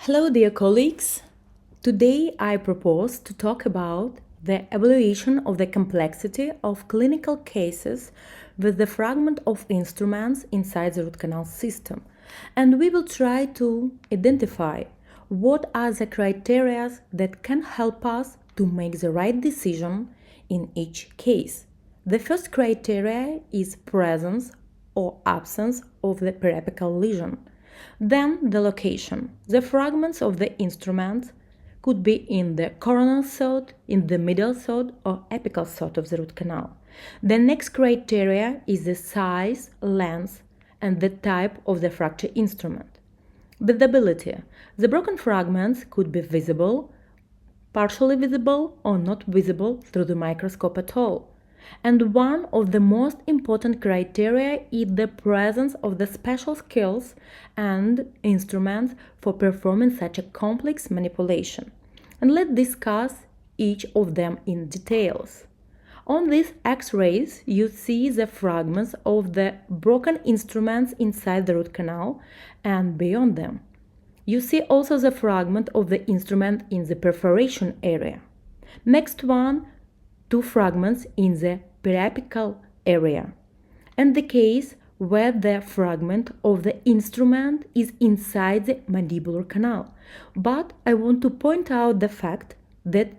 Hello, dear colleagues. Today I propose to talk about the evaluation of the complexity of clinical cases with the fragment of instruments inside the root canal system. And we will try to identify what are the criteria that can help us to make the right decision in each case. The first criteria is presence or absence of the periapical lesion. Then the location. The fragments of the instrument could be in the coronal third, in the middle third, or apical third of the root canal. The next criteria is the size, length, and the type of the fracture instrument. Visibility. The broken fragments could be visible, partially visible, or not visible through the microscope at all. And one of the most important criteria is the presence of the special skills and instruments for performing such a complex manipulation. And let's discuss each of them in details. On these X-rays, you see the fragments of the broken instruments inside the root canal and beyond them. You see also the fragment of the instrument in the perforation area. Next one, two fragments in the periapical area, and the case where the fragment of the instrument is inside the mandibular canal. But I want to point out the fact that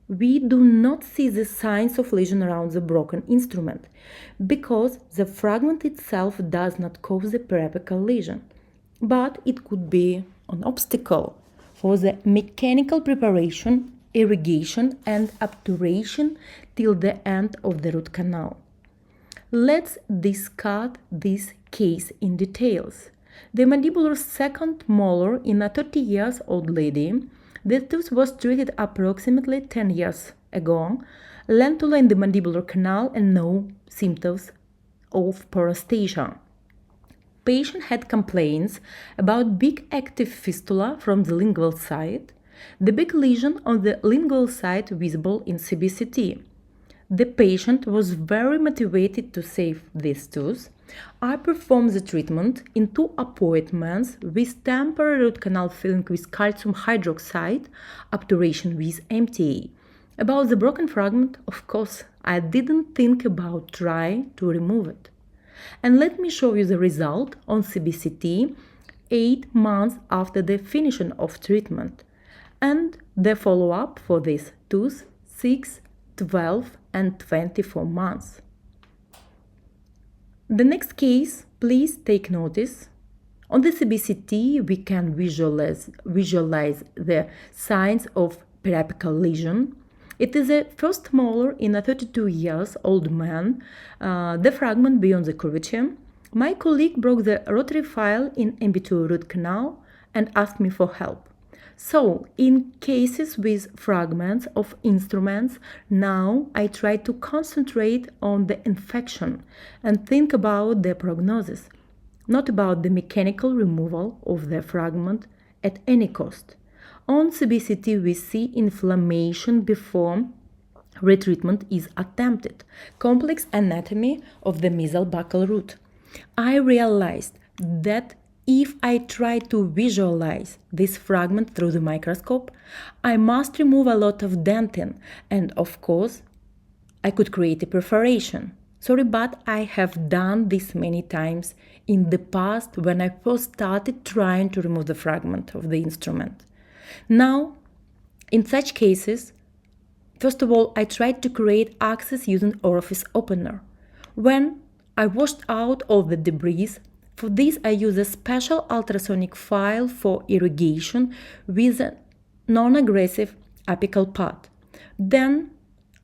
we do not see the signs of lesion around the broken instrument because the fragment itself does not cause the periapical lesion, but it could be an obstacle for the mechanical preparation, irrigation and obturation till the end of the root canal. Let's discuss this case in details. The mandibular second molar in a 30-year-old lady. The tooth was treated approximately 10 years ago. Lentula in the mandibular canal and no symptoms of paresthesia. Patient had complaints about big active fistula from the lingual side. The big lesion on the lingual side visible in CBCT. The patient was very motivated to save this tooth. I performed the treatment in 2 appointments with temporary root canal filling with calcium hydroxide, obturation with MTA. About the broken fragment, of course, I didn't think about trying to remove it. And let me show you the result on CBCT 8 months after the finishing of treatment, and the follow-up for this tooth 6, 12 and 24 months. The next case, please take notice. On the CBCT, we can visualize the signs of periapical lesion. It is a first molar in a 32-year-old man, the fragment beyond the curvature. My colleague broke the rotary file in MB2 root canal and asked me for help. So, in cases with fragments of instruments, now I try to concentrate on the infection and think about the prognosis, not about the mechanical removal of the fragment at any cost. On CBCT, we see inflammation before retreatment is attempted, complex anatomy of the mesobuccal root. I realized that if I try to visualize this fragment through the microscope, I must remove a lot of dentin, and of course, I could create a perforation. Sorry, but I have done this many times in the past when I first started trying to remove the fragment of the instrument. Now, in such cases, first of all, I tried to create access using orifice opener. When I washed out all the debris, for this I use a special ultrasonic file for irrigation with a non-aggressive apical pad. Then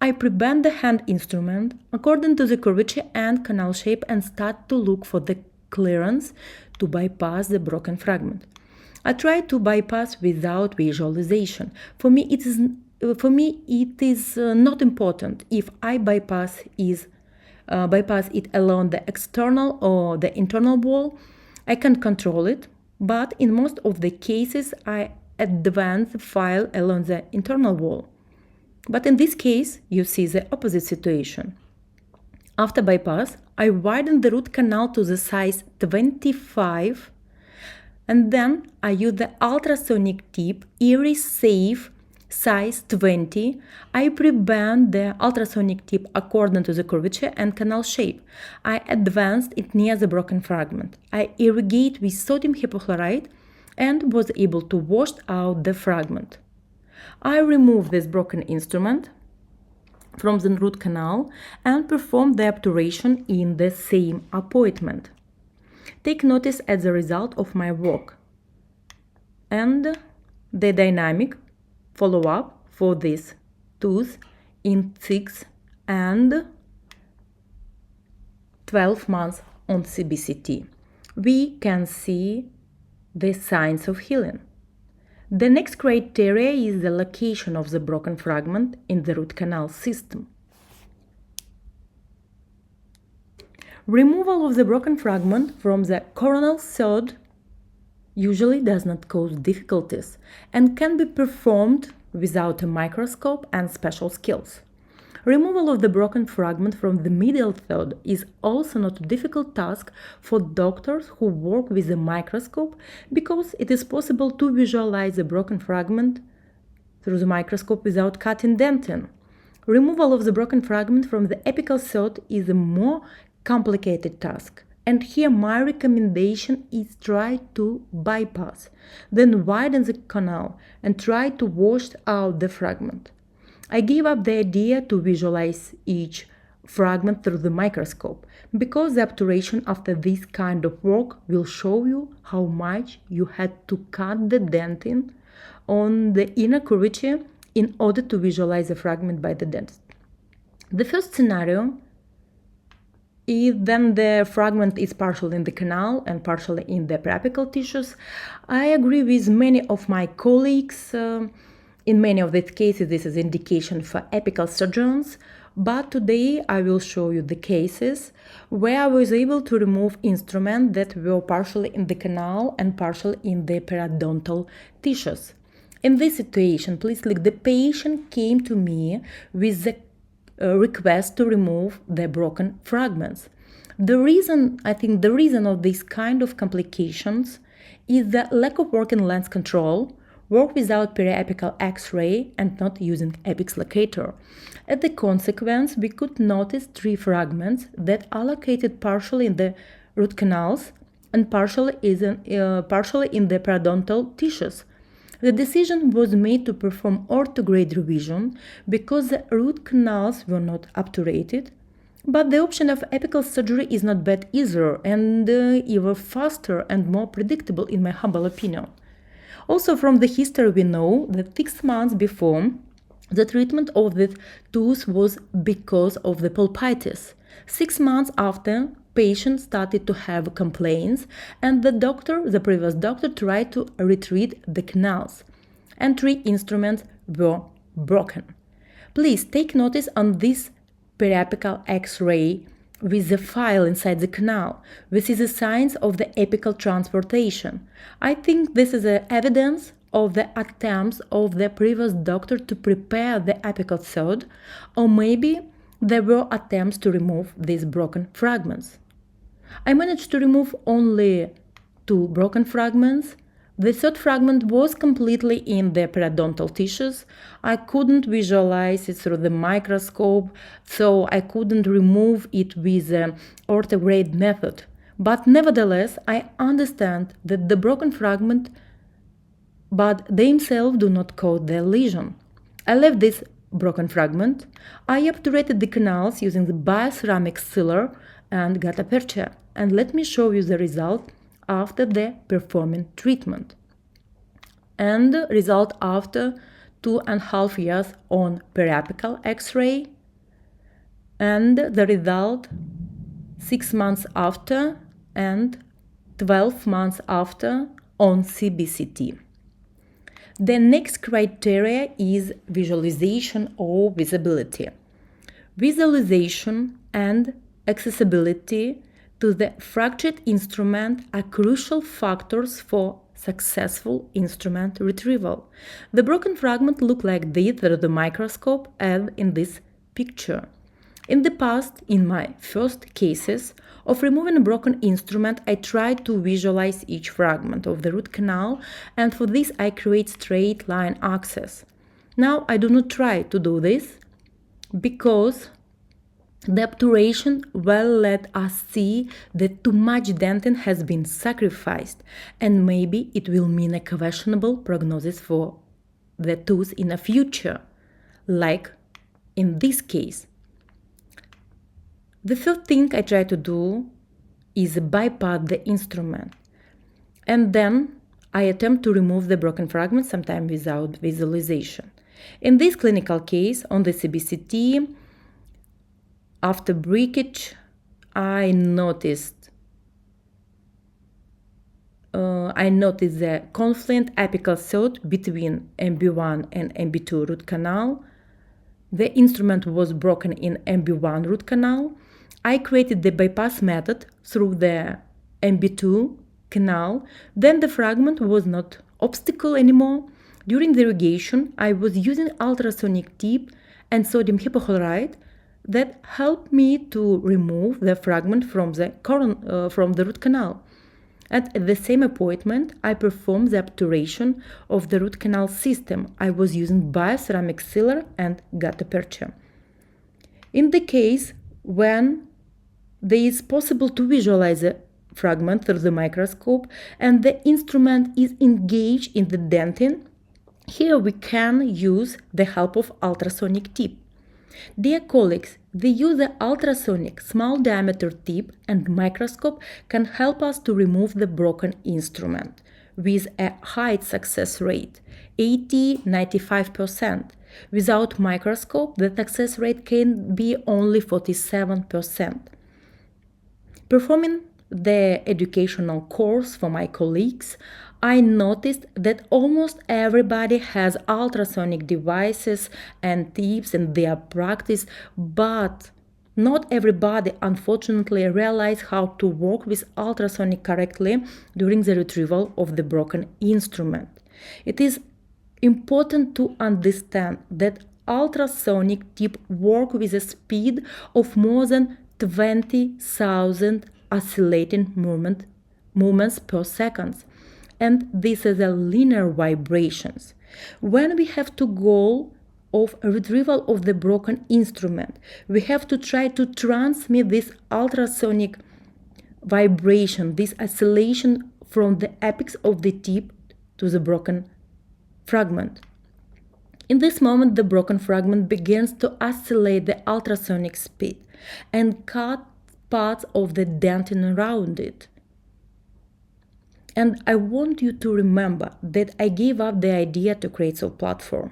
I prebend the hand instrument according to the curvature and canal shape and start to look for the clearance to bypass the broken fragment. I try to bypass without visualization. For me, it is not important if I bypass it along the external or the internal wall. I can control it, but in most of the cases I advance the file along the internal wall. But in this case, you see the opposite situation. After bypass, I widen the root canal to the size 25 And then I use the ultrasonic tip Iris Safe size 20. I pre-bend the ultrasonic tip according to the curvature and canal shape. I advanced it near the broken fragment. I irrigate with sodium hypochlorite and was able to wash out the fragment. I remove this broken instrument from the root canal and perform the obturation in the same appointment. Take notice at the result of my work and the dynamic follow-up for this tooth in 6 and 12 months on CBCT. We can see the signs of healing. The next criteria is the location of the broken fragment in the root canal system. Removal of the broken fragment from the coronal third usually does not cause difficulties and can be performed without a microscope and special skills. Removal of the broken fragment from the medial third is also not a difficult task for doctors who work with a microscope because it is possible to visualize the broken fragment through the microscope without cutting dentin. Removal of the broken fragment from the apical third is a more complicated task, and here my recommendation is try to bypass, then widen the canal and try to wash out the fragment. I gave up the idea to visualize each fragment through the microscope because the obturation after this kind of work will show you how much you had to cut the dentin on the inner curvature in order to visualize the fragment by the dentist. The first scenario is then the fragment is partially in the canal and partially in the periapical tissues. I agree with many of my colleagues. In many of these cases, this is indication for apical surgeons, but today I will show you the cases where I was able to remove instruments that were partially in the canal and partially in the periodontal tissues. In this situation, please look, the patient came to me with the request to remove the broken fragments. The reason of this kind of complications is the lack of working lens control, work without periapical X-ray and not using apex locator. As a consequence, we could notice 3 fragments that are located partially in the root canals and partially in the periodontal tissues. The decision was made to perform orthograde revision because the root canals were not obturated, but the option of apical surgery is not bad either and even faster and more predictable in my humble opinion. Also from the history we know that 6 months before, the treatment of the tooth was because of the pulpitis. 6 months after, patient started to have complaints and the previous doctor tried to retreat the canals and 3 instruments were broken. Please take notice on this periapical X-ray with the file inside the canal. This is a sign of the apical transportation. I think this is evidence of the attempts of the previous doctor to prepare the apical third, or maybe there were attempts to remove these broken fragments. I managed to remove only 2 broken fragments. The third fragment was completely in the periodontal tissues. I couldn't visualize it through the microscope, so I couldn't remove it with the orthograde method. But nevertheless, I understand that the broken fragment, but they themselves do not cause the lesion. I left this broken fragment. I obturated the canals using the bioceramic sealer and gutta percha. And let me show you the result after the performing treatment. And the result after 2.5 years on periapical X-ray. And the result 6 months after and 12 months after on CBCT. The next criteria is visualization or visibility. Visualization and accessibility to the fractured instrument are crucial factors for successful instrument retrieval. The broken fragment look like this through the microscope as in this picture. In the past, in my first cases of removing a broken instrument, I tried to visualize each fragment of the root canal, and for this I create straight line axes. Now I do not try to do this because the obturation will let us see that too much dentin has been sacrificed, and maybe it will mean a questionable prognosis for the tooth in the future, like in this case. The first thing I try to do is bypass the instrument, and then I attempt to remove the broken fragment, sometimes without visualization. In this clinical case, on the CBCT, after breakage, I noticed the confluent apical third between MB1 and MB2 root canal. The instrument was broken in MB1 root canal. I created the bypass method through the MB2 canal. Then the fragment was not obstacle anymore. During the irrigation, I was using ultrasonic tip and sodium hypochlorite that helped me to remove the fragment from the root canal. And at the same appointment, I performed the obturation of the root canal system. I was using bioceramic sealer and gutta percha. In the case when it is possible to visualize a fragment through the microscope and the instrument is engaged in the dentin, here we can use the help of ultrasonic tip. Dear colleagues, the use of the ultrasonic small diameter tip and microscope can help us to remove the broken instrument with a high success rate, 80–95%. Without microscope, the success rate can be only 47%. Performing the educational course for my colleagues, I noticed that almost everybody has ultrasonic devices and tips in their practice, but not everybody unfortunately realized how to work with ultrasonic correctly during the retrieval of the broken instrument. It is important to understand that ultrasonic tip work with a speed of more than 20,000 oscillating movements per second, and this is a linear vibrations. When we have to goal of a retrieval of the broken instrument, we have to try to transmit this ultrasonic vibration, this oscillation from the apex of the tip to the broken fragment. In this moment, the broken fragment begins to oscillate the ultrasonic speed and cut parts of the dentin around it. And I want you to remember that I gave up the idea to create a platform.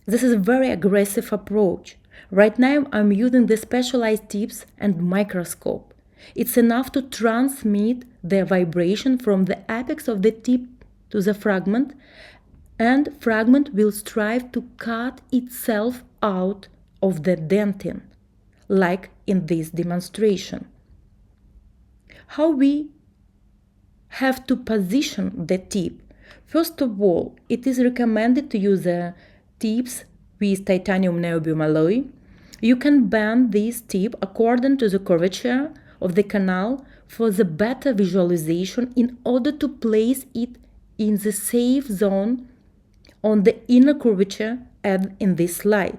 This is a very aggressive approach. Right now I'm using the specialized tips and microscope. It's enough to transmit the vibration from the apex of the tip to the fragment, and fragment will strive to cut itself out of the dentin, like in this demonstration. How we have to position the tip. First of all, it is recommended to use tips with titanium niobium alloy. You can bend this tip according to the curvature of the canal for the better visualization in order to place it in the safe zone on the inner curvature as in this slide.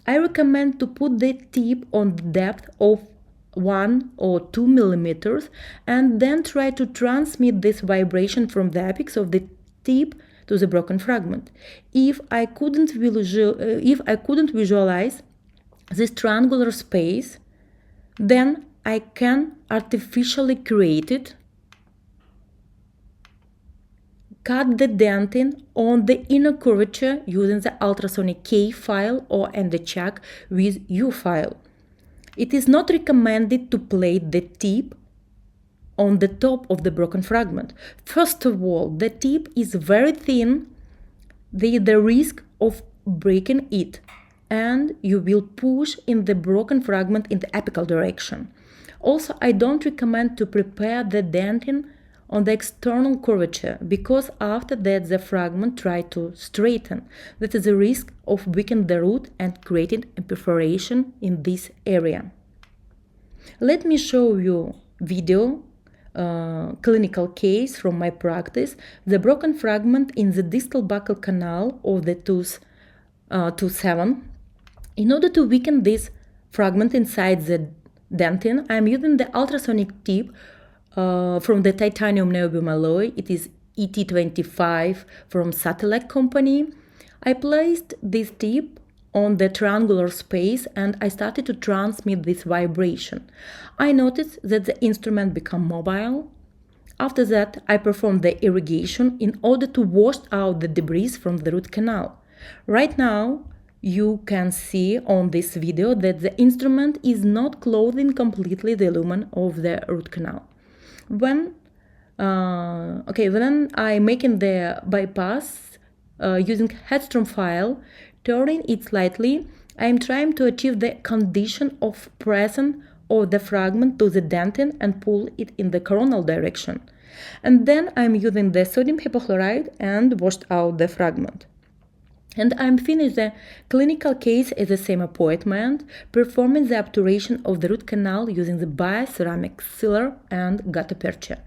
I recommend to put the tip on the depth of 1 or 2 millimeters and then try to transmit this vibration from the apex of the tip to the broken fragment. If I couldn't visualize this triangular space, then I can artificially create it, cut the dentin on the inner curvature using the ultrasonic K file or and the check with U file. It is not recommended to place the tip on the top of the broken fragment. First of all, the tip is very thin, the risk of breaking it, and you will push in the broken fragment in the apical direction. Also, I don't recommend to prepare the dentin on the external curvature, because after that the fragment tried to straighten. That is a risk of weakening the root and creating a perforation in this area. Let me show you video clinical case from my practice, the broken fragment in the distal buccal canal of the tooth 7. In order to weaken this fragment inside the dentin, I am using the ultrasonic tip from the titanium niobium alloy. It is ET25 from Satellite company. I placed this tip on the triangular space and I started to transmit this vibration. I noticed that the instrument became mobile. After that, I performed the irrigation in order to wash out the debris from the root canal. Right now, you can see on this video that the instrument is not clothing completely the lumen of the root canal. When I'm making the bypass using headstrom file, turning it slightly, I am trying to achieve the condition of pressing of the fragment to the dentin and pull it in the coronal direction. And then I'm using the sodium hypochlorite and washed out the fragment. And I'm finished the clinical case at the same appointment, performing the obturation of the root canal using the bioceramic sealer and gutta percha.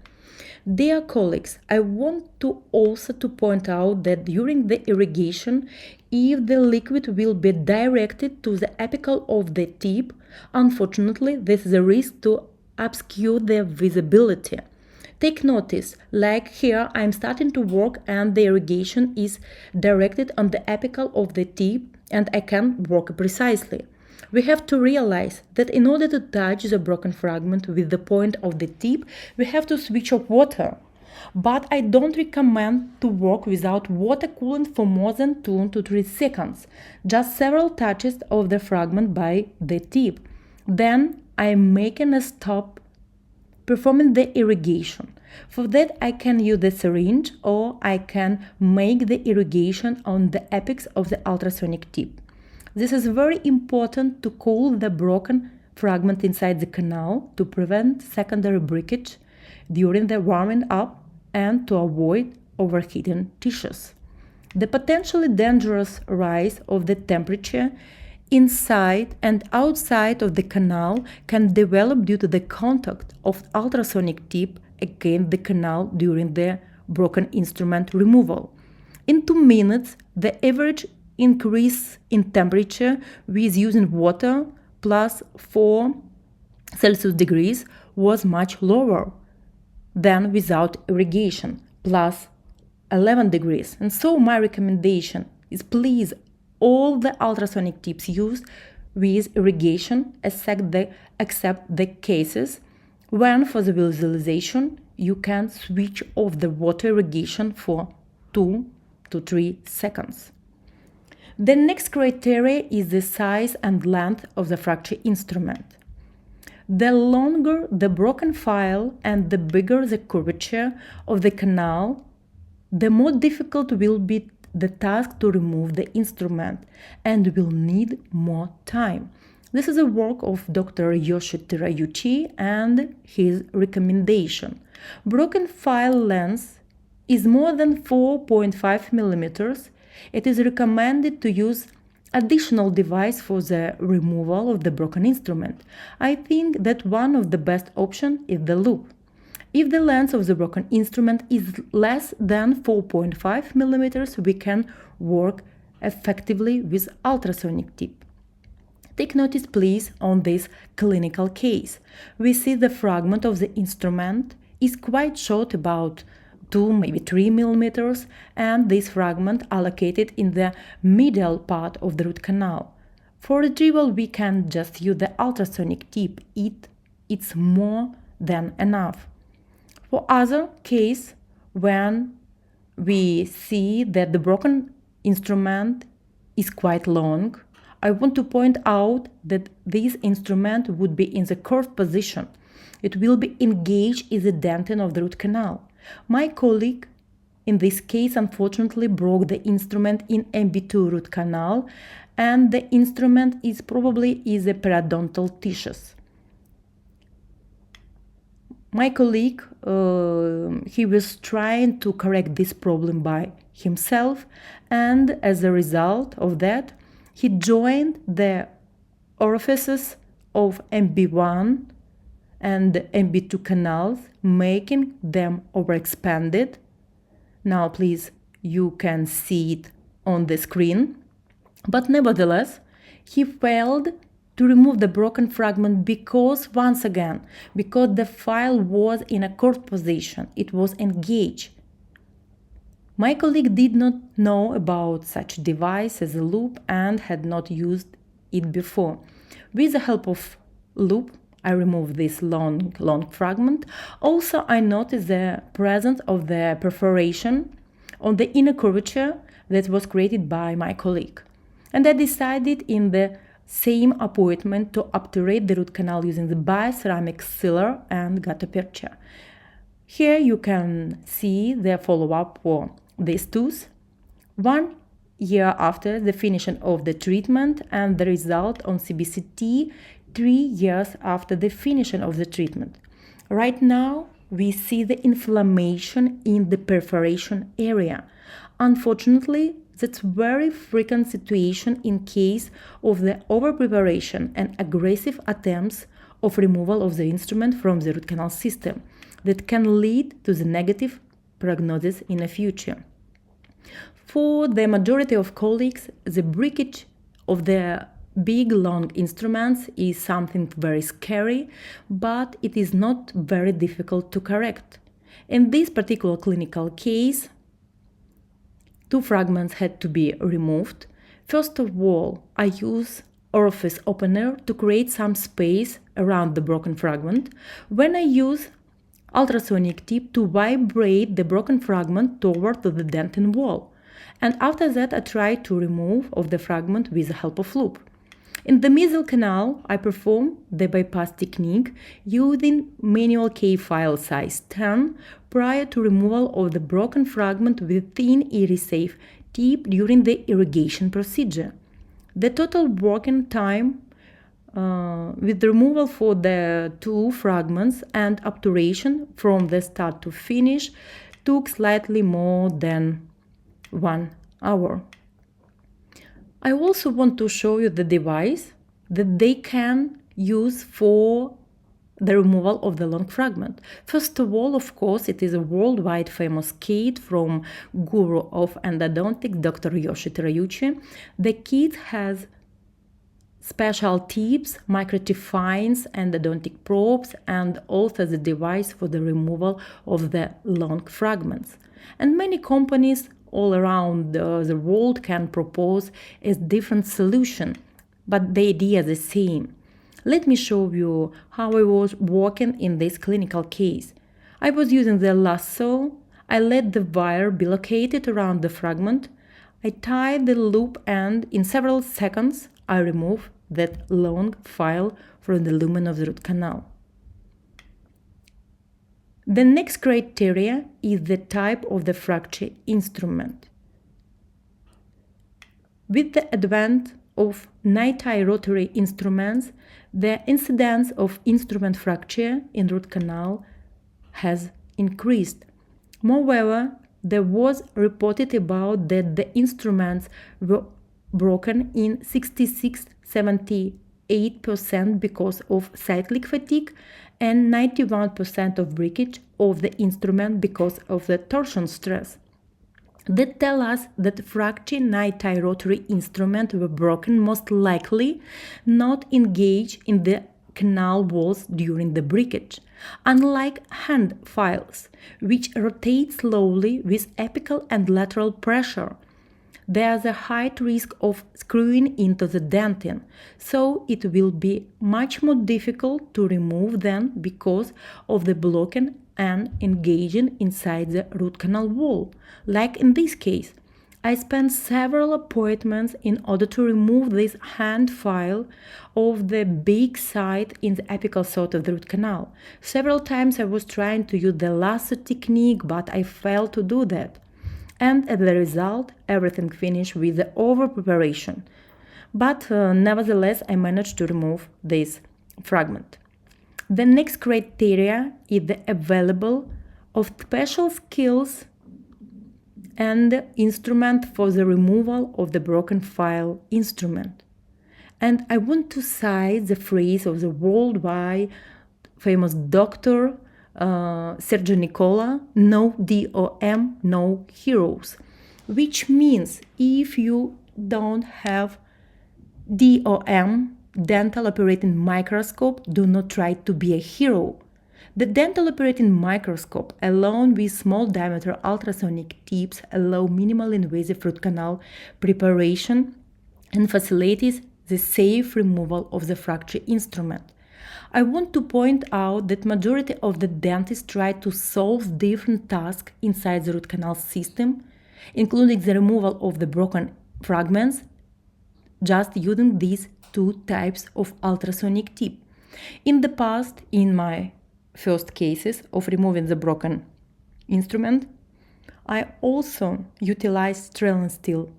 Dear colleagues, I want to also to point out that during the irrigation, if the liquid will be directed to the apical of the tip, unfortunately, this is a risk to obscure the visibility. Take notice, like here, I'm starting to work and the irrigation is directed on the apical of the tip and I can work precisely. We have to realize that in order to touch the broken fragment with the point of the tip, we have to switch off water. But I don't recommend to work without water coolant for more than 2 to 3 seconds, just several touches of the fragment by the tip. Then I am making a stop, performing the irrigation. For that I can use the syringe or I can make the irrigation on the apex of the ultrasonic tip. This is very important to cool the broken fragment inside the canal to prevent secondary breakage during the warming up and to avoid overheating tissues. The potentially dangerous rise of the temperature inside and outside of the canal can develop due to the contact of ultrasonic tip against the canal during the broken instrument removal. In 2 minutes, the average increase in temperature with using water plus 4 Celsius degrees was much lower than without irrigation, plus 11 degrees. And so my recommendation is please all the ultrasonic tips used with irrigation except the cases when for the visualization you can switch off the water irrigation for 2 to 3 seconds. The next criteria is the size and length of the fracture instrument. The longer the broken file and the bigger the curvature of the canal, the more difficult will be the task to remove the instrument and will need more time. This is a work of Dr. Yoshi Terayuchi and his recommendation. Broken file length is more than 4.5 millimeters. It is recommended to use additional device for the removal of the broken instrument. I think that one of the best options is the loop. If the length of the broken instrument is less than 4.5 millimeters, we can work effectively with ultrasonic tip. Take notice, please, on this clinical case. We see the fragment of the instrument is quite short, about 2, maybe 3 millimeters, and this fragment allocated in the medial part of the root canal. For retrieval, we can just use the ultrasonic tip. It's more than enough. For other case, when we see that the broken instrument is quite long, I want to point out that this instrument would be in the curved position. It will be engaged in the dentin of the root canal. My colleague in this case unfortunately broke the instrument in MB2 root canal, and the instrument is probably a periodontal tissues. My colleague, he was trying to correct this problem by himself, and as a result of that, he joined the orifices of MB1 and MB2 canals, making them overexpanded. Now, please, you can see it on the screen. But nevertheless, he failed to remove the broken fragment because, once again, because the file was in a curved position, it was engaged. My colleague did not know about such a device as a loop and had not used it before. With the help of loop, I removed this long fragment. Also, I noticed the presence of the perforation on the inner curvature that was created by my colleague. And I decided in the same appointment to obturate the root canal using the bioceramic sealer and gutta percha. Here you can see the follow-up for these tools. 1 year after the finishing of the treatment and the result on CBCT 3 years after the finishing of the treatment. Right now, we see the inflammation in the perforation area. Unfortunately, that's a very frequent situation in case of the overpreparation and aggressive attempts of removal of the instrument from the root canal system that can lead to the negative prognosis in the future. For the majority of colleagues, the breakage of the big long instruments is something very scary, but it is not very difficult to correct. In this particular clinical case, 2 fragments had to be removed. First of all, I use orifice opener to create some space around the broken fragment. When I use ultrasonic tip to vibrate the broken fragment toward the dentin wall. And after that, I try to remove of the fragment with the help of loop. In the mesial canal, I perform the bypass technique using manual K file size 10 prior to removal of the broken fragment with thin Irisafe tip during the irrigation procedure. The total working time with the removal for the 2 fragments and obturation from the start to finish took slightly more than 1 hour. I also want to show you the device that they can use for the removal of the long fragment. First of all, of course, it is a worldwide famous kit from guru of endodontics, Dr. Yoshi Terayuchi. The kit has special tips, microtip finds, endodontic probes, and also the device for the removal of the long fragments. And many companies all around the world can propose a different solution, but the idea is the same. Let me show you how I was working in this clinical case. I was using the lasso. I let the wire be located around the fragment. I tied the loop and in several seconds I remove that long file from the lumen of the root canal. The next criteria is the type of the fracture instrument. With the advent of night-eye rotary instruments, the incidence of instrument fracture in root canal has increased. Moreover, there was reported about that the instruments were broken in 66-78% because of cyclic fatigue and 91% of breakage of the instrument because of the torsion stress. That tell us that fracture night-eye rotary instruments were broken most likely not engaged in the canal walls during the breakage, unlike hand files, which rotate slowly with apical and lateral pressure. There is a high risk of screwing into the dentin, so it will be much more difficult to remove them because of the blocking and engaging inside the root canal wall. Like in this case, I spent several appointments in order to remove this hand file of the big side in the apical side of the root canal. Several times I was trying to use the lasso technique, but I failed to do that. And as a result, everything finished with the over-preparation. But nevertheless, I managed to remove this fragment. The next criteria is the available of special skills and instrument for the removal of the broken file instrument. And I want to cite the phrase of the worldwide famous doctor Sergio Nicola, no DOM, no heroes, which means if you don't have DOM, dental operating microscope, do not try to be a hero. The dental operating microscope, along with small diameter ultrasonic tips, allow minimal invasive root canal preparation and facilitates the safe removal of the fracture instrument. I want to point out that majority of the dentists try to solve different tasks inside the root canal system, including the removal of the broken fragments, just using these two types of ultrasonic tip. In the past, in my first cases of removing the broken instrument, I also utilized stainless steel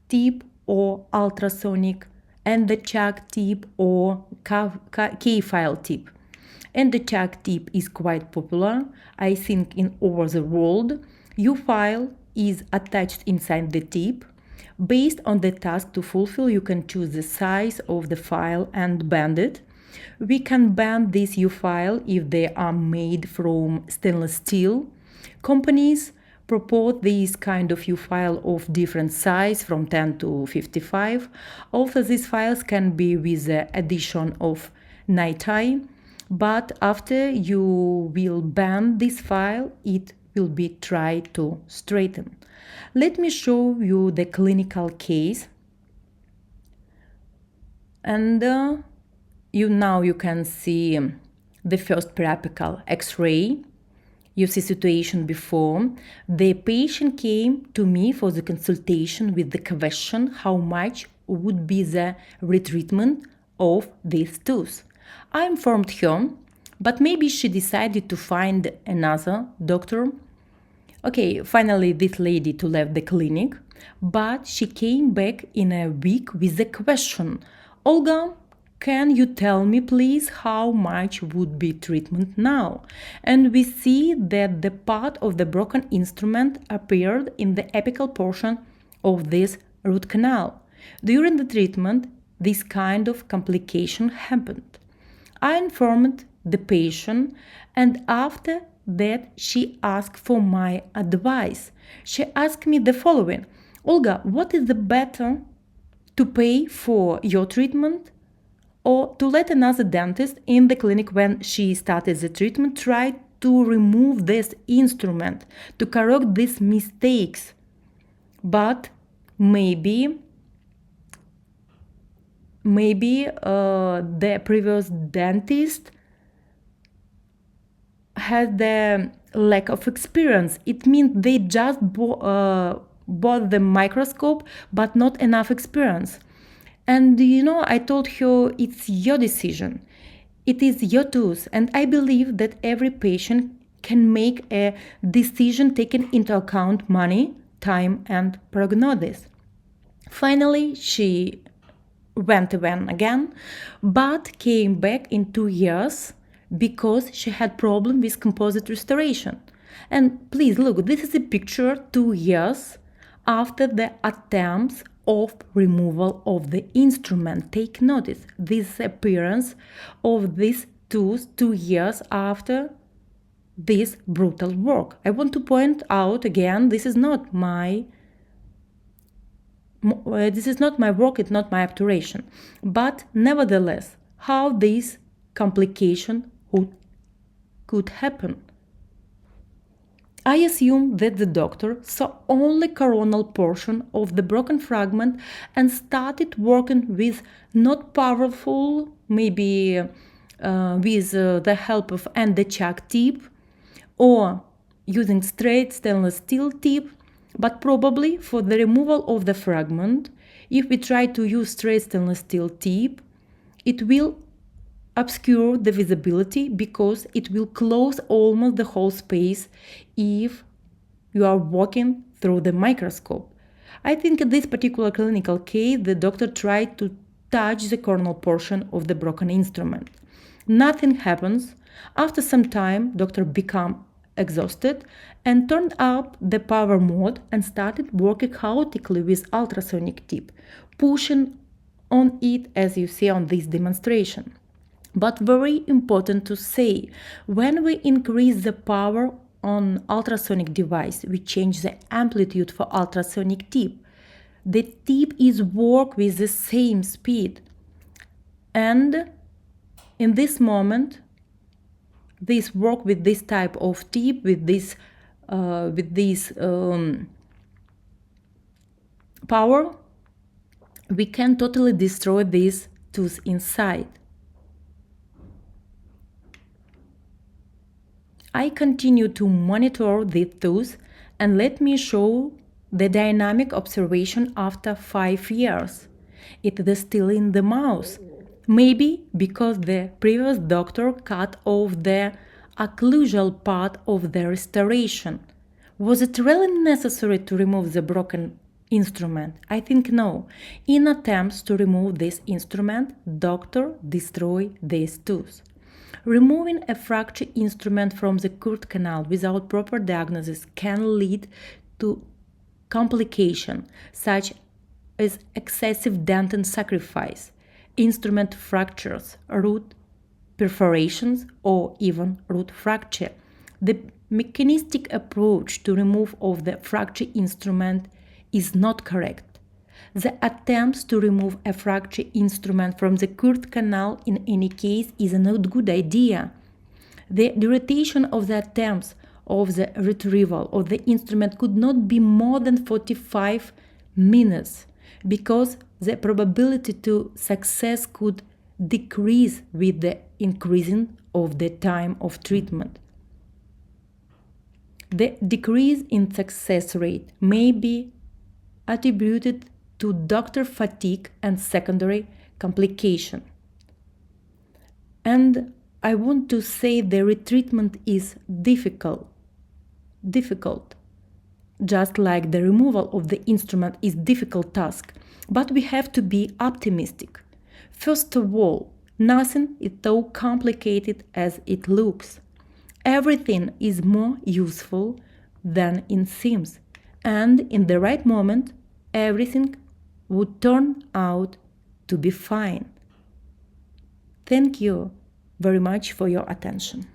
tip or ultrasonic and the chuck tip or K-file tip. And the chuck tip is quite popular, I think, in over the world. U-file is attached inside the tip. Based on the task to fulfill, you can choose the size of the file and bend it. We can bend this U-file if they are made from stainless steel. Companies propose this kind of U-file of different size from 10 to 55. Also, these files can be with the addition of night tie, but after you will bend this file, it will be tried to straighten. Let me show you the clinical case. And you can see the first periapical X-ray. You see situation before. The patient came to me for the consultation with the question how much would be the retreatment of this tooth. I informed her, but maybe she decided to find another doctor. Okay, finally this lady to leave the clinic, but she came back in a week with the question, Olga, can you tell me please how much would be treatment now? And we see that the part of the broken instrument appeared in the apical portion of this root canal. During the treatment, this kind of complication happened. I informed the patient, and after that she asked for my advice. She asked me the following, Olga, what is the better to pay for your treatment or to let another dentist in the clinic when she started the treatment try to remove this instrument, to correct these mistakes? But maybe the previous dentist had the lack of experience. It means they just bought the microscope but not enough experience. And I told her it's your decision. It is your tooth, and I believe that every patient can make a decision taking into account money, time, and prognosis. Finally, she went again, but came back in 2 years because she had problem with composite restoration. And please look, this is a picture 2 years after the attempts of removal of the instrument. Take notice, this appearance of this tooth 2 years after this brutal work. I want to point out again, this is not my work, it's not my obturation, but nevertheless, how this complication could happen. I assume that the doctor saw only coronal portion of the broken fragment and started working with not powerful, maybe with the help of the chuck tip or using straight stainless steel tip, but probably for the removal of the fragment, if we try to use straight stainless steel tip, it will obscure the visibility because it will close almost the whole space if you are walking through the microscope. I think in this particular clinical case, the doctor tried to touch the coronal portion of the broken instrument. Nothing happens. After some time, doctor became exhausted and turned up the power mode and started working chaotically with ultrasonic tip, pushing on it as you see on this demonstration. But very important to say, when we increase the power on ultrasonic device, we change the amplitude for ultrasonic tip. The tip is work with the same speed. And in this moment, this work with this type of tip, with this power, we can totally destroy this tooth inside. I continue to monitor the tooth and let me show the dynamic observation after 5 years. It is still in the mouth. Maybe because the previous doctor cut off the occlusal part of the restoration. Was it really necessary to remove the broken instrument? I think no. In attempts to remove this instrument, doctor destroyed this tooth. Removing a fractured instrument from the root canal without proper diagnosis can lead to complications such as excessive dentin sacrifice, instrument fractures, root perforations, or even root fracture. The mechanistic approach to remove of the fractured instrument is not correct. The attempts to remove a fractured instrument from the root canal in any case is a not good idea. The duration of the attempts of the retrieval of the instrument could not be more than 45 minutes because the probability to success could decrease with the increasing of the time of treatment. The decrease in success rate may be attributed to doctor fatigue and secondary complication. And I want to say the retreatment is difficult, just like the removal of the instrument is difficult task, but we have to be optimistic. First of all, nothing is so complicated as it looks. Everything is more useful than it seems, and in the right moment, everything would turn out to be fine. Thank you very much for your attention.